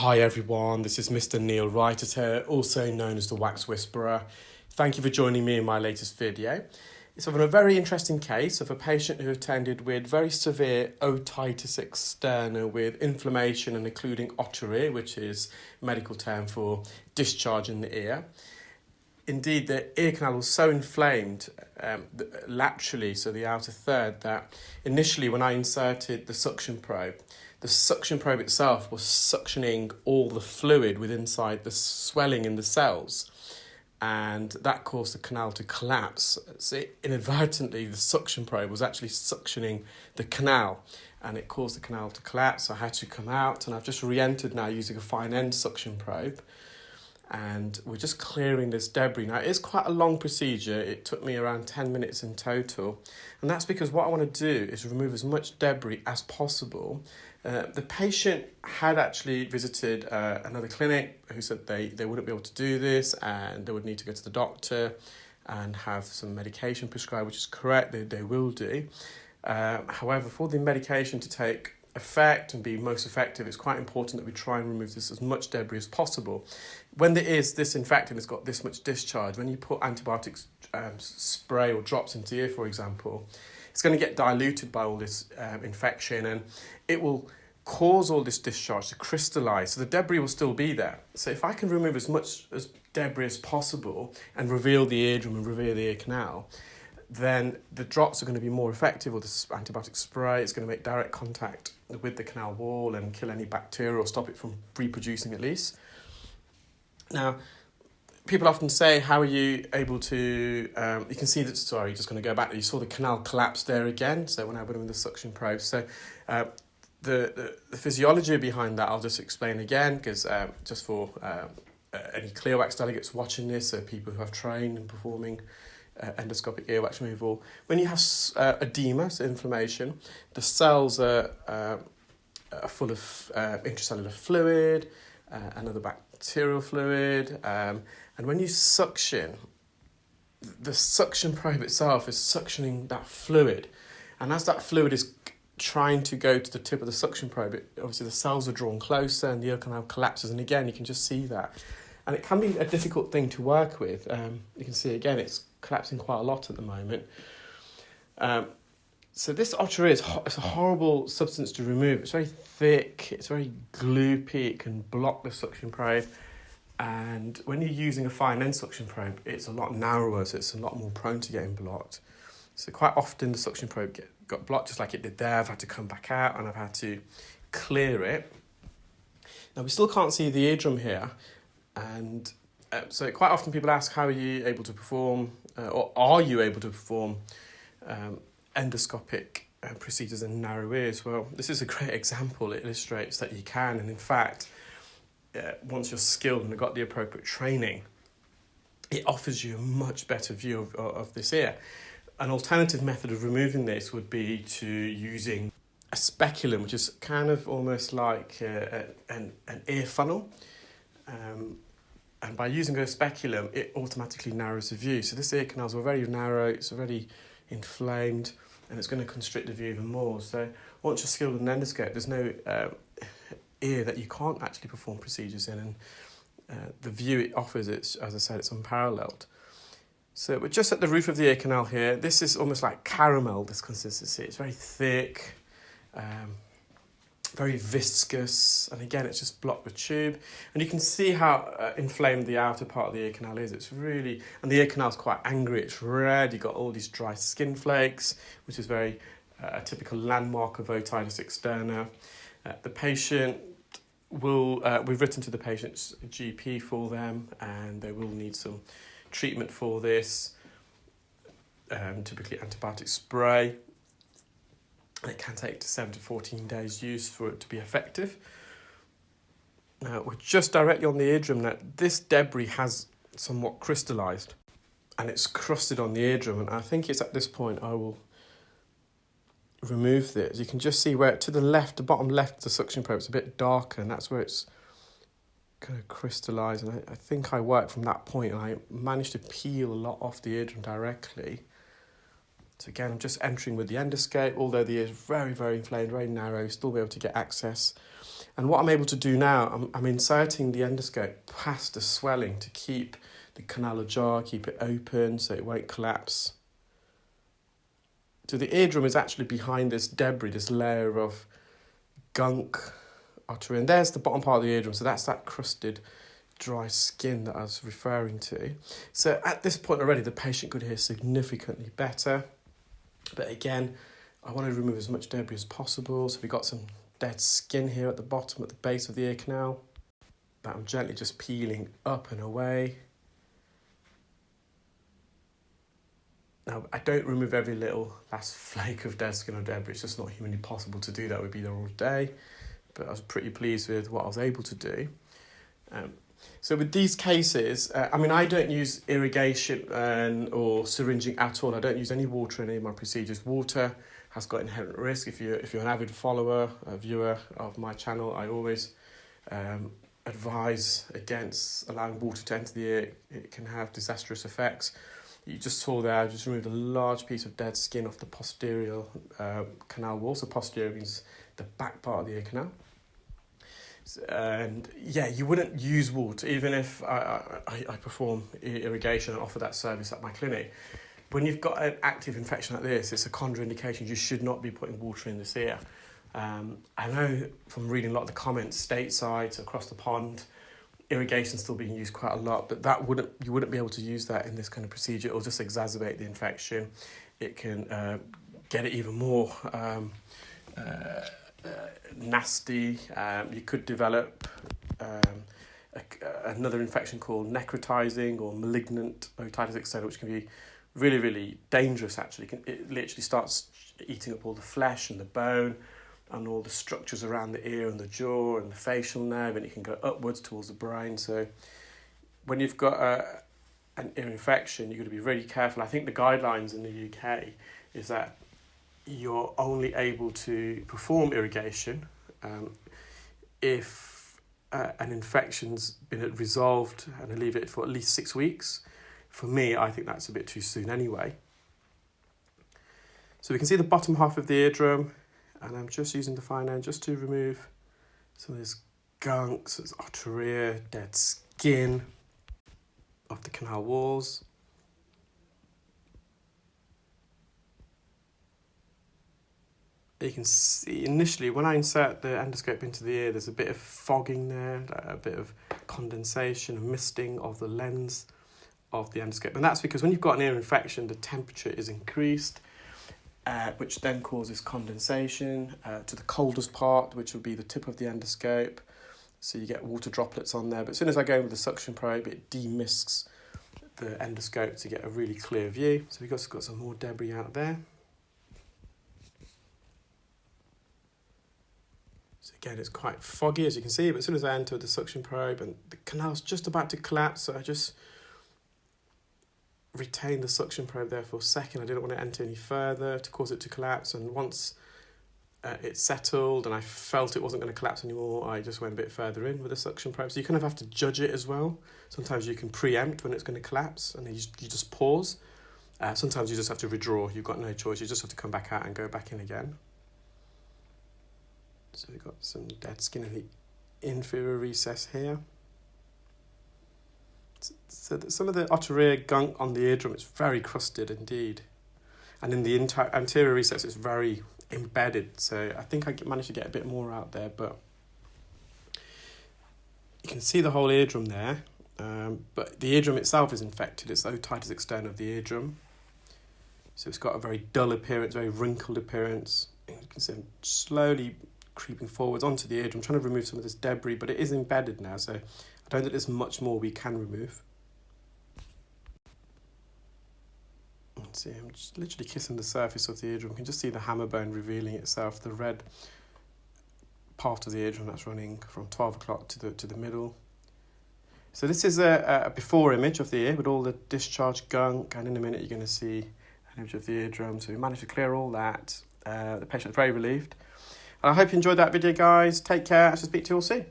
Hi everyone, this is Mr Neel Raithatha, also known as the Wax Whisperer. Thank you for joining me in my latest video. It's of a very interesting case of a patient who attended with very severe otitis externa with inflammation and including otorrhea, which is a medical term for discharge in the ear. Indeed, the ear canal was so inflamed laterally, so the outer third, that initially when I inserted the suction probe itself was suctioning all the fluid with inside the swelling in the cells, and that caused the canal to collapse. So inadvertently, the suction probe was actually suctioning the canal, and it caused the canal to collapse. So I had to come out, and I've just re-entered now using a fine end suction probe. And we're just clearing this debris. Now, it is quite a long procedure. It took me around 10 minutes in total. And that's because what I want to do is remove as much debris as possible. The patient had actually visited another clinic who said they wouldn't be able to do this and they would need to go to the doctor and have some medication prescribed, which is correct, they will do. However, for the medication to take effect and be most effective, it's quite important that we try and remove this as much debris as possible. When there is this infected, it's got this much discharge, when you put antibiotic spray or drops into the ear, for example, it's going to get diluted by all this infection, and it will cause all this discharge to crystallize. So the debris will still be there. So if I can remove as much as debris as possible and reveal the eardrum and reveal the ear canal, then the drops are going to be more effective, or this antibiotic spray is going to make direct contact with the canal wall and kill any bacteria or stop it from reproducing at least. Now, people often say, how are you able to, you can see that, just going to go back, you saw the canal collapse there again, so when I put them in the suction probe. So the physiology behind that, I'll just explain again, because just for any clear wax delegates watching this, or people who have trained in performing endoscopic earwax removal, when you have edema, so inflammation, the cells are full of intracellular fluid, another bacterial fluid, and when you suction, the suction probe itself is suctioning that fluid, and as that fluid is trying to go to the tip of the suction probe, obviously the cells are drawn closer and the ear canal collapses, and again you can just see that. And it can be a difficult thing to work with. You can see again it's collapsing quite a lot at the moment. So this otorrhea it's a horrible substance to remove. It's very thick, it's very gloopy, it can block the suction probe. And when you're using a fine end suction probe, it's a lot narrower, so it's a lot more prone to getting blocked. So quite often the suction probe got blocked just like it did there. I've had to come back out and I've had to clear it. Now we still can't see the eardrum here. And so quite often people ask, how are you able to perform, or are you able to perform endoscopic procedures in narrow ears? Well, this is a great example. It illustrates that you can, and in fact, once you're skilled and have got the appropriate training, it offers you a much better view of this ear. An alternative method of removing this would be to using a speculum, which is kind of almost like an ear funnel. And by using a speculum, it automatically narrows the view. So this ear canal is very narrow, it's already inflamed, and it's going to constrict the view even more. So once you're skilled in endoscope, there's no ear that you can't actually perform procedures in, and the view it offers, as I said, it's unparalleled. So we're just at the roof of the ear canal here. This is almost like caramel, this consistency. It's very thick, very viscous, and again it's just blocked the tube, and you can see how inflamed the outer part of the ear canal is. It's really, and the ear canal is quite angry, it's red, you've got all these dry skin flakes, which is very a typical landmark of otitis externa. The patient will, we've written to the patient's GP for them, and they will need some treatment for this, typically antibiotic spray. It can take 7 to 14 days use for it to be effective. Now, we're just directly on the eardrum now. This debris has somewhat crystallised and it's crusted on the eardrum, and I think it's at this point I will remove this. You can just see where to the left, the bottom left of the suction probe, it's a bit darker, and that's where it's kind of crystallised, and I think I worked from that point and I managed to peel a lot off the eardrum directly. So again, I'm just entering with the endoscope, although the ear is very, very inflamed, very narrow, still be able to get access. And what I'm able to do now, I'm inserting the endoscope past the swelling to keep the canal ajar, keep it open so it won't collapse. So the eardrum is actually behind this debris, this layer of gunk artery. And there's the bottom part of the eardrum. So that's that crusted, dry skin that I was referring to. So at this point already, the patient could hear significantly better. But again, I want to remove as much debris as possible. So we've got some dead skin here at the bottom, at the base of the ear canal, that I'm gently just peeling up and away. Now, I don't remove every little last flake of dead skin or debris. It's just not humanly possible to do that. We'd be there all day. But I was pretty pleased with what I was able to do. So with these cases, I don't use irrigation or syringing at all. I don't use any water in any of my procedures. Water has got inherent risk. If you're an avid follower, a viewer of my channel, I always advise against allowing water to enter the ear. It can have disastrous effects. You just saw there, I just removed a large piece of dead skin off the posterior canal wall. So posterior means the back part of the ear canal. And yeah, you wouldn't use water, even if I perform irrigation and offer that service at my clinic. When you've got an active infection like this, it's a contraindication. You should not be putting water in this ear. I know from reading a lot of the comments stateside, across the pond, irrigation's still being used quite a lot, but you wouldn't be able to use that in this kind of procedure. It'll just exacerbate the infection. It can get it even more nasty. You could develop another infection called necrotizing or malignant otitis externa, which can be really, really dangerous actually. It literally starts eating up all the flesh and the bone and all the structures around the ear and the jaw and the facial nerve, and it can go upwards towards the brain. So when you've got an ear infection, you've got to be really careful. I think the guidelines in the UK is that you're only able to perform irrigation if an infection's been resolved and alleviated for at least 6 weeks. For me, I think that's a bit too soon anyway. So we can see the bottom half of the eardrum, and I'm just using the fine end just to remove some of this gunk, so it's arteria, dead skin of the canal walls. You can see initially when I insert the endoscope into the ear, there's a bit of fogging there, a bit of condensation, a misting of the lens of the endoscope. And that's because when you've got an ear infection, the temperature is increased, which then causes condensation to the coldest part, which would be the tip of the endoscope. So you get water droplets on there. But as soon as I go with the suction probe, it demisks the endoscope to get a really clear view. So we've got some more debris out there. So again, it's quite foggy, as you can see, but as soon as I enter the suction probe, and the canal's just about to collapse, so I just retain the suction probe there for a second. I didn't want to enter any further to cause it to collapse, and once it settled and I felt it wasn't going to collapse anymore, I just went a bit further in with the suction probe. So you kind of have to judge it as well. Sometimes you can preempt when it's going to collapse, and you just pause. Sometimes you just have to withdraw. You've got no choice. You just have to come back out and go back in again. So we've got some dead skin in the inferior recess here. So some of the arteria gunk on the eardrum is very crusted indeed. And in the anterior recess, it's very embedded. So I think I managed to get a bit more out there, but you can see the whole eardrum there. But the eardrum itself is infected. It's the otitis externa of the eardrum. So it's got a very dull appearance, very wrinkled appearance. And you can see I'm slowly creeping forwards onto the eardrum, trying to remove some of this debris, but it is embedded now, so I don't think there's much more we can remove. Let's see, I'm just literally kissing the surface of the eardrum. You can just see the hammer bone revealing itself, the red part of the eardrum that's running from 12 o'clock to the middle. So this is a before image of the ear with all the discharge gunk, and in a minute you're going to see an image of the eardrum. So we managed to clear all that. The patient's very relieved. And I hope you enjoyed that video, guys. Take care. I shall speak to you all soon.